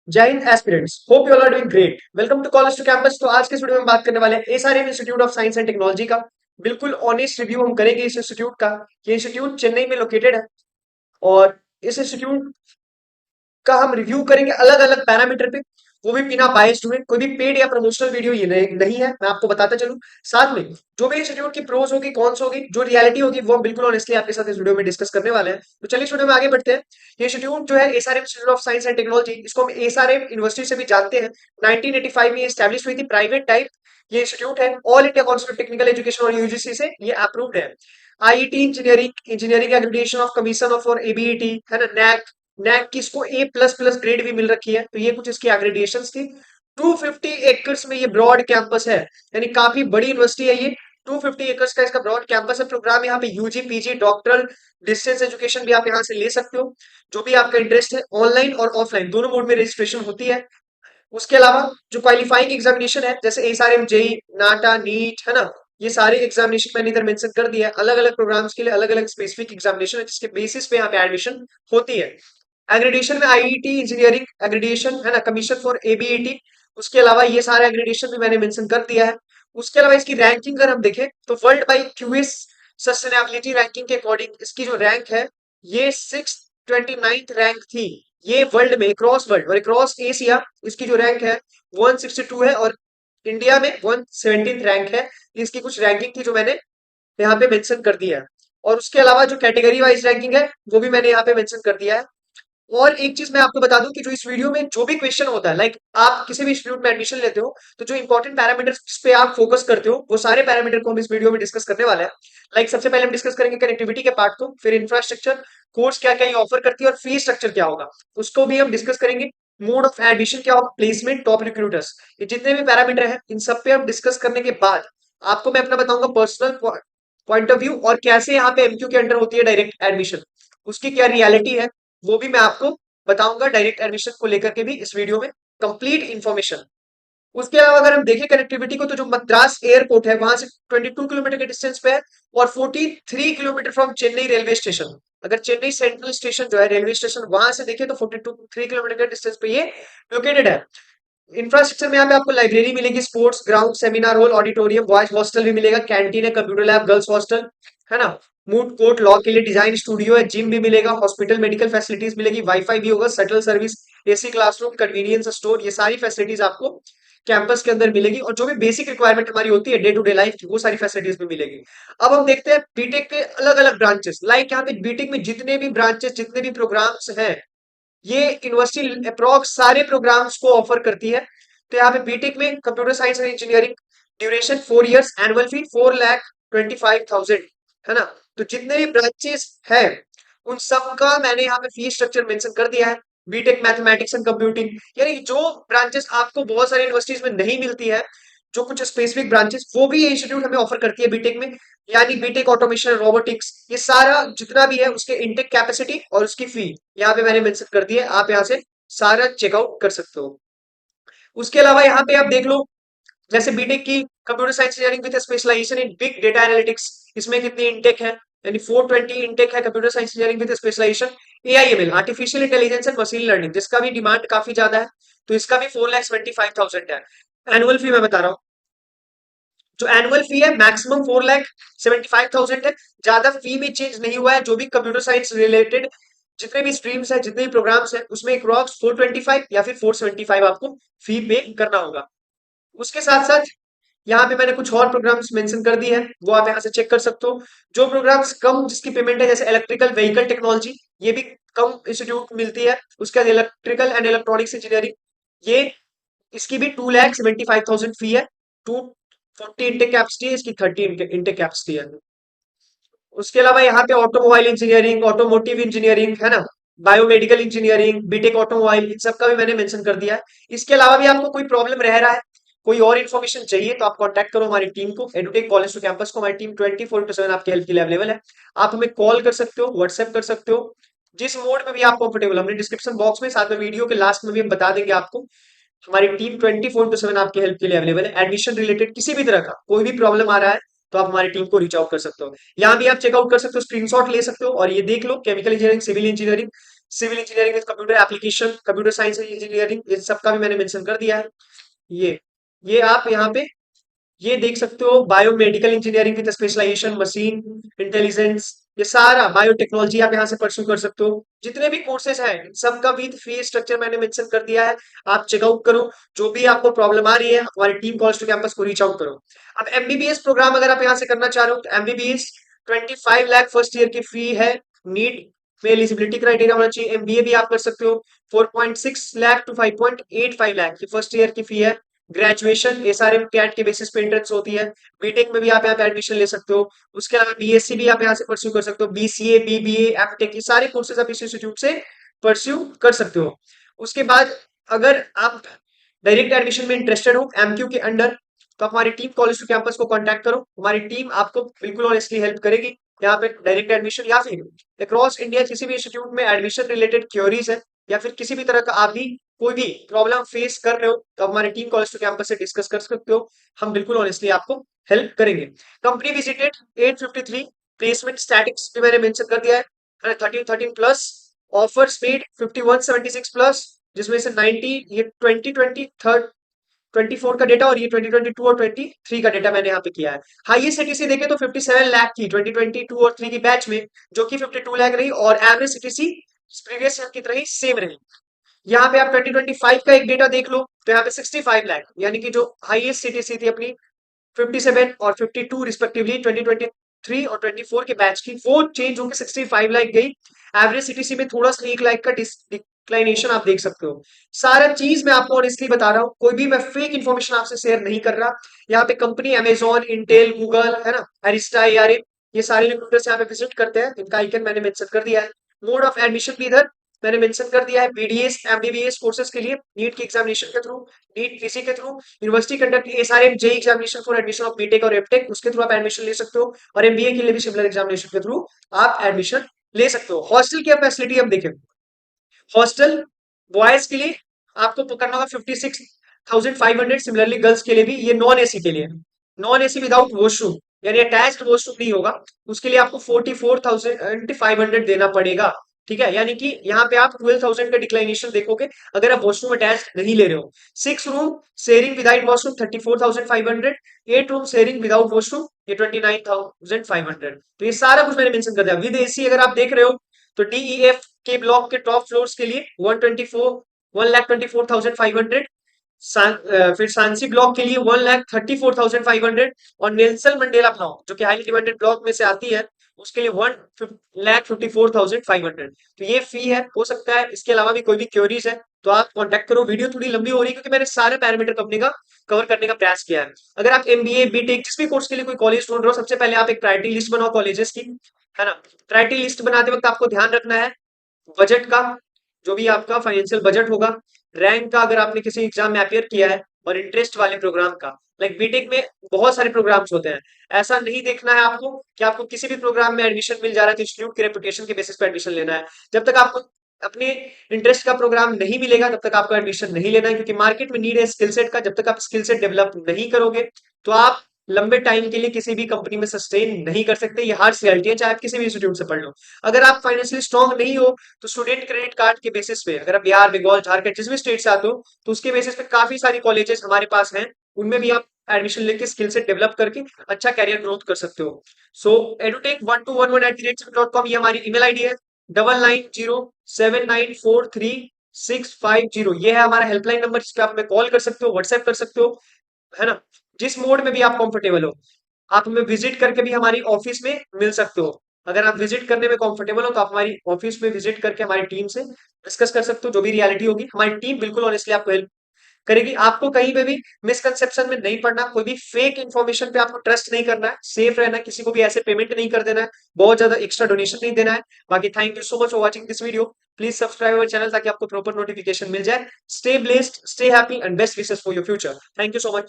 जय Hind aspirants, hope you all are doing great. Welcome to college to campus. तो आज के इस वीडियो में बात करने वाले हैं SRM institute of science and technology का। बिल्कुल ऑनेस्ट रिव्यू हम करेंगे इस इंस्टीट्यूट का। ये इंस्टीट्यूट चेन्नई में लोकेटेड है और इस इंस्टीट्यूट का हम रिव्यू करेंगे अलग अलग पैरामीटर पे, वो भी बिना बायस्ड हुए। कोई भी पेड या प्रमोशनल वीडियो ये नहीं है, मैं आपको बताता चलूं। साथ में जो भी इंस्टीट्यूट की प्रोज होगी, कॉन्स होगी, जो रियलिटी होगी, वो हम बिल्कुल ऑनेस्टली आपके साथ इस वीडियो में डिस्कस करने वाले हैं। तो चलिए इस वीडियो में आगे बढ़ते हैं। ये इंस्टीट्यूट जो है SRM institute of science and technology, इसको हम एसआरएम यूनिवर्सिटी से भी जानते हैं। 1985 में स्टैब्लिश हुई थी, प्राइवेट टाइप ये इंस्टीट्यूट है। All India council of technical education और यूजीसी से ये अप्रूव्ड है। IET engineering engineering accreditation of commission of for ABET है ना, नैक। नैक की इसको ए प्लस प्लस ग्रेड भी मिल रखी है। तो ये कुछ इसकी एग्रीडिएशन थी। 250 एकर्स में ये ब्रॉड कैंपस है, यानी काफी बड़ी यूनिवर्सिटी है ये। 250 एकर्स का इसका ब्रॉड कैंपस है। प्रोग्राम यहाँ पे UG PG doctoral distance education भी आप यहाँ से ले सकते हो, जो भी आपका इंटरेस्ट है। ऑनलाइन और ऑफलाइन दोनों मोड में रजिस्ट्रेशन होती है। उसके अलावा जो क्वालिफाइंग एग्जामिनेशन है, जैसे एसआरएम, जेई, नाटा, नीट है ना, ये सारे एग्जामिनेशन मैंने इधर मेंशन कर दिया है। अलग अलग प्रोग्राम्स के लिए अलग अलग स्पेसिफिक एग्जामिनेशन है, जिसके बेसिस पे यहाँ पे एडमिशन होती है। एग्रीडिएशन में आईईटी इंजीनियरिंग एग्रीडिएशन है ना, कमीशन फॉर एबीईटी। उसके अलावा ये सारे एग्रीडिएशन भी मैंने मेंशन कर दिया है। उसके अलावा इसकी रैंकिंग अगर हम देखें तो world by QS sustainability ranking के अकॉर्डिंग इसकी जो रैंक है, ये 629th रैंक थी। ये वर्ल्ड में क्रॉस वर्ल्ड और क्रॉस एशिया इसकी जो रैंक है 162 है, और इंडिया में 117th रैंक है। इसकी कुछ रैंकिंग थी जो मैंने यहाँ पे मेंशन कर दिया है। और उसके अलावा जो कैटेगरी वाइज रैंकिंग है, वो भी मैंने यहाँ पे मेंशन कर दिया है। और एक चीज मैं आपको बता दूं कि जो इस वीडियो में जो भी क्वेश्चन होता है, लाइक आप किसी भी इंस्टीट्यूट में एडमिशन लेते हो, तो जो इंपॉर्टेंट पैरामीटर्स पे आप फोकस करते हो, वो सारे पैरामीटर को हम इस वीडियो में डिस्कस करने वाले हैं। लाइक सबसे पहले हम डिस्कस करेंगे कनेक्टिविटी के पार्ट को, फिर इंफ्रास्ट्रक्चर, कोर्स क्या क्या ये ऑफर करती है और फीस स्ट्रक्चर क्या होगा, उसको भी हम डिस्कस करेंगे। मोड ऑफ एडमिशन क्या होगा, प्लेसमेंट, टॉप रिक्रूटर्स, ये जितने भी पैरामीटर हैं, इन सब पे हम डिस्कस करने के बाद आपको मैं अपना बताऊंगा पर्सनल पॉइंट ऑफ व्यू, और कैसे यहाँ पे एमक्यू के अंडर होती है डायरेक्ट एडमिशन, उसकी क्या रियलिटी है, वो भी मैं आपको बताऊंगा डायरेक्ट एडमिशन को लेकर के भी इस वीडियो में कंप्लीट इंफॉर्मेशन। उसके अलावा अगर हम देखें कनेक्टिविटी को, तो जो मद्रास एयरपोर्ट है वहां से 22 किलोमीटर के डिस्टेंस पे है, और 43 kilometre from Chennai railway station. अगर चेन्नई सेंट्रल स्टेशन जो है रेलवे स्टेशन, वहां से देखें तो 42 3 किलोमीटर के डिस्टेंस पे ये लोकेटेड है। इंफ्रास्ट्रक्चर में यहाँ पे आपको लाइब्रेरी मिलेगी, sports ground, seminar hall, auditorium, boys hostel भी मिलेगा, कैंटीन है, कंप्यूटर लैब, गर्ल्स हॉस्टल है ना, मूड कोर्ट, लॉ के लिए डिजाइन स्टूडियो है, जिम भी मिलेगा, हॉस्पिटल मेडिकल फैसिलिटीज मिलेगी, वाईफाई भी होगा, shuttle service, AC classroom, convenience store, ये सारी फैसिलिटीज आपको कैंपस के अंदर मिलेगी। और जो भी बेसिक रिक्वायरमेंट हमारी होती है डे टू डे लाइफ की, वो सारी फैसिलिटीज भी मिलेगी। अब हम देखते हैं बीटेक के अलग अलग ब्रांचेस। लाइक यहाँ पे बीटेक में जितने भी ब्रांचेस, जितने भी प्रोग्राम्स हैं, ये यूनिवर्सिटी अप्रोक्स सारे प्रोग्राम्स को ऑफर करती है। तो यहाँ पे बीटेक में computer science and engineering, duration 4 years, annual फी 4,25,000 है ना। तो जितने भी ब्रांचेस है, उन सब का मैंने यहाँ पे फीस स्ट्रक्चर मेंशन कर दिया है। बीटेक मैथमेटिक्स एंड कंप्यूटिंग, यानी जो ब्रांचेस आपको बहुत सारी यूनिवर्सिटीज में नहीं मिलती है, जो कुछ स्पेसिफिक ब्रांचेस, वो भी ये इंस्टीट्यूट हमें ऑफर करती है बीटेक में। यानी बीटेक ऑटोमेशन, रोबोटिक्स, ये सारा जितना भी है उसके इनटेक कैपेसिटी और उसकी फी यहाँ पे मैंने मेंशन कर दी है। आप यहाँ से सारा चेकआउट कर सकते हो। उसके अलावा यहाँ पे आप देख लो, जैसे बीटेक की computer science engineering with specialization in big data analytics, इसमें कितनी इनटेक है, यानी 420 इनटेक है computer science engineering with specialization. AIML, artificial intelligence and machine learning, जिसका भी डिमांड काफी ज्यादा है, तो इसका भी 4,25,000 है। एनुअल फी मैं बता रहा हूँ, जो एनुअल फी है मैक्सिमम 4,75,000 है। ज्यादा फी में चेंज नहीं हुआ है। जो भी कंप्यूटर साइंस रिलेटेड जितने भी स्ट्रीम्स है, जितने भी प्रोग्राम्स है, उसमें अप्रॉक्स 425 या फिर 475 आपको फी पे करना होगा। उसके साथ साथ यहाँ पे मैंने कुछ और प्रोग्राम्स मेंशन कर दिए हैं, वो आप यहाँ से चेक कर सकते हो। जो प्रोग्राम्स कम जिसकी पेमेंट है, जैसे इलेक्ट्रिकल व्हीकल टेक्नोलॉजी, ये भी कम इंस्टीट्यूट मिलती है। उसके बाद इलेक्ट्रिकल एंड इलेक्ट्रॉनिक्स इंजीनियरिंग, ये इसकी भी 2,75,000 फी है। 240 इंटेक कैपेसिटी है, इसकी 30 इंटेक कैपेसिटी है। उसके अलावा यहाँ पे ऑटोमोबाइल इंजीनियरिंग, ऑटोमोटिव इंजीनियरिंग है ना, बायोमेडिकल इंजीनियरिंग, बीटेक ऑटोमोबाइल, इन सब का भी मैंने मेंशन कर दिया है। इसके अलावा भी आपको कोई प्रॉब्लम रह रहा है, कोई और इन्फॉर्मेशन चाहिए, तो आप कांटेक्ट करो हमारी टीम को, एडुटेक कॉलेज टू कैंपस को। हमारी टीम 24/7 आपकी हेल्प के लिए अवेलेबल है। आप हमें कॉल कर सकते हो, व्हाट्सएप कर सकते हो, जिस मोड में भी आप कंफर्टेबल। हमने डिस्क्रिप्शन बॉक्स में, साथ में वीडियो के लास्ट में भी हम बता देंगे आपको। हमारी टीम 24/7 आपकी हेल्प के लिए अवेलेबल है। एडमिशन रिलेटेड किसी भी तरह का कोई भी प्रॉब्लम आ रहा है, तो आप हमारी टीम को रीच आउट कर सकते हो। यहाँ भी आप चेकआउट कर सकते हो, स्क्रीनशॉट ले सकते हो और ये देख लो, chemical engineering, civil engineering, civil engineering with computer application, computer science engineering, इन सबका भी मैंने मेंशन कर दिया है। ये ये आप यहाँ पे ये देख सकते हो, biomedical engineering with specialization machine intelligence, ये सारा बायोटेक्नोलॉजी आप यहाँ से परस्यू कर सकते हो। जितने भी कोर्सेज हैं इन सबका विद फी स्ट्रक्चर मैंने मेंशन कर दिया है, आप चेकआउट करो। जो भी आपको प्रॉब्लम आ रही है हमारी टीम कॉलेज टू कैंपस को रीच आउट करो। अब एमबीबीएस प्रोग्राम अगर आप यहाँ से करना चाह रहे हो तो एमबीबीएस 25 लाख फर्स्ट ईयर की फी है। नीट में एलिजिबिलिटी क्राइटेरिया होना चाहिए। एमबीए भी आप कर सकते हो। 4.6 लाख टू 5.85 लाख की फर्स्ट ईयर की फी है। ग्रेजुएशन एसआरएम कैट के बेसिस पे एंट्रेंस होती है। बीटेक में भी आप यहाँ पे एडमिशन ले सकते हो। उसके अलावा बीएससी भी आप यहाँ से परस्यू कर सकते हो। बीसीए, बीबीए, एमटेक, ये सारे कोर्सेज आप इस इंस्टीट्यूट से परस्यू कर सकते हो। उसके बाद अगर आप डायरेक्ट एडमिशन में इंटरेस्टेड हो एमक्यू के अंडर, तो आप हमारी टीम कॉलेज टू कैंपस को कांटेक्ट करो। हमारी टीम आपको बिल्कुल ऑनेस्टली हेल्प करेगी यहाँ पे डायरेक्ट एडमिशन या फिर अक्रॉस इंडिया किसी भी इंस्टीट्यूट में एडमिशन रिलेटेड क्योरीज है या फिर किसी भी तरह का आप भी कोई भी प्रॉब्लम फेस कर रहे हो तो हमारी टीम कॉलेज टू कैंपस से डिस्कस कर सकते हो। हम बिल्कुल ऑनेस्टली आपको हेल्प करेंगे। कंपनी विजिटेड 853, प्लेसमेंट स्टैटिक्स भी मैंने मेंशन कर दिया है। 13 प्लस ऑफर्स मेड 5176 प्लस, जिसमें से 90 ये 2024 का डेटा और ये 2022 और 23 का डेटा मैंने यहाँ पे किया है। हाईएस्ट सीटीसी देखे तो 57 लाख की 2022 और 3 की बैच में, जो कि 52 लाख रही, और एवरेज सीटीसी प्रीवियस ईयर की तरह ही सेम रही। यहाँ पे आप 2025 का एक डेटा देख लो तो यहाँ पे 65 लाख, यानी कि जो हाईएस्ट सीटीसी थी अपनी 57 और 52 रिस्पेक्टिवली 2023 और 24 के बैच की, वो चेंज होकर 65 लाख गई। एवरेज सीटीसी में थोड़ा सा 1 लाख का डिक्लाइनेशन आप देख सकते हो। सारा चीज मैं आपको ऑनेस्टली बता रहा हूँ, कोई भी मैं फेक इन्फॉर्मेशन आपसे शेयर नहीं कर रहा। यहाँ पे कंपनी अमेजोन, इंटेल, गूगल है ना, अरिस्टा, एआरए, ये सारे रिक्रूटर्स यहाँ पे विजिट करते हैं। इनका आइकन मैंने मेंशन कर दिया है। मोड ऑफ एडमिशन भी इधर मैंने मेंशन कर दिया है। बीडीएस एमबीबीएस कोर्सेज के लिए नीट के एग्जामिनेशन के थ्रू, नीट पीसी के थ्रू, university conduct SRM JEE examination for admission of B Tech और एफटेक, उसके थ्रू आप एडमिशन ले सकते हो। और एमबीए के लिए भी सिमिलर एग्जामिनेशन के थ्रू आप एडमिशन ले सकते हो। हॉस्टल की फैसिलिटी अब देखें। हॉस्टल बॉयज के लिए आपको करना होगा 56,500, सिमिलरली गर्ल्स के लिए भी। ये नॉन एसी के लिए, नॉन एसी विदाउट वॉशरूम, यानी अटैच्ड वॉशरूम नहीं होगा, उसके लिए आपको 44,500 देना पड़ेगा। ठीक है, यानी कि यहाँ पे आप 12,000 का डिक्लाइनेशन देखोगे अगर आप वॉशरूम अटैच नहीं ले रहे हो। 6 room sharing without washroom 34,500, 8 room sharing without washroom ये 29,500। तो ये सारा कुछ मैंने मेंशन कर दिया। विद एसी अगर आप देख रहे हो तो डीईएफ के ब्लॉक के टॉप फ्लोर्स के लिए 1,24,500, फिर सांसी ब्लॉक के लिए 1,34,500, और नेल्सन मंडेला ब्लॉक जो कि हाईली डिमांडेड ब्लॉक में से आती है उसके लिए 1,54,500। तो ये फी है। हो सकता है इसके अलावा भी कोई भी क्वेरीज है तो आप कांटेक्ट करो। वीडियो थोड़ी लंबी हो रही है क्योंकि मैंने सारे पैरामीटर कंपनी का कवर करने का प्रयास किया है। अगर आप एमबीए, बीटेक, जिस भी कोर्स के लिए कोई कॉलेज ढूंढ रहे हो, सबसे पहले आप एक प्रायोरिटी लिस्ट बनाओ कॉलेजेस की, है ना। प्रायोरिटी लिस्ट बनाते वक्त आपको ध्यान रखना है बजट का, जो भी आपका फाइनेंशियल बजट होगा, रैंक का अगर आपने किसी एग्जाम में अपियर किया है, और इंटरेस्ट वाले प्रोग्राम का। लाइक बीटेक में बहुत सारे प्रोग्राम्स होते हैं। ऐसा नहीं देखना है आपको कि आपको किसी भी प्रोग्राम में एडमिशन मिल जा रहा है तो इंस्टीट्यूट की रेपुटेशन के बेसिस पे एडमिशन लेना है। जब तक आपको अपने इंटरेस्ट का प्रोग्राम नहीं मिलेगा तब तक आपको एडमिशन नहीं लेना है, क्योंकि मार्केट में नीड है स्किल सेट का। जब तक आप स्किल सेट डेवलप नहीं करोगे तो आप लंबे टाइम के लिए किसी भी कंपनी में सस्टेन नहीं कर सकते। ये हार्ड रियलिटी है, चाहे आप किसी भी इंस्टीट्यूट से पढ़ लो। अगर आप फाइनेंशियली स्ट्रांग नहीं हो तो स्टूडेंट क्रेडिट कार्ड के बेसिस पे, अगर आप बिहार, बंगाल, झारखंड जिस भी स्टेट से आते हो, तो उसके बेसिस पे काफी सारी कॉलेजेस हमारे पास हैं, उनमें भी आप एडमिशन लेके स्किल सेट डेवलप करके अच्छा कैरियर ग्रोथ कर सकते हो। सो edutech1211@gmail.com ये हमारी ईमेल आईडी है। 9907943650 ये है हमारा हेल्पलाइन नंबर, जिस पे आप हमें कॉल कर सकते हो, व्हाट्सएप कर सकते हो, है ना। जिस मोड में भी आप कंफर्टेबल हो, आप हमें विजिट करके भी हमारी ऑफिस में मिल सकते हो। अगर आप विजिट करने में कंफर्टेबल हो तो आप हमारी ऑफिस में विजिट करके हमारी टीम से डिस्कस कर सकते हो। जो भी रियलिटी होगी हमारी टीम बिल्कुल ऑनेस्टली आपको हेल्प करेगी। आपको कहीं पे भी मिसकंसेप्शन में नहीं पड़ना, कोई भी फेक इन्फॉर्मेशन पे आपको ट्रस्ट नहीं करना है, सेफ रहना है, किसी को भी ऐसे पेमेंट नहीं कर देना है, बहुत ज्यादा एक्स्ट्रा डोनेशन नहीं देना है। बाकी thank you so much for watching this video. Please subscribe our channel ताकि आपको प्रॉपर नोटिफिकेशन मिल जाए। Stay blessed, stay happy and best wishes for your future. Thank you so much.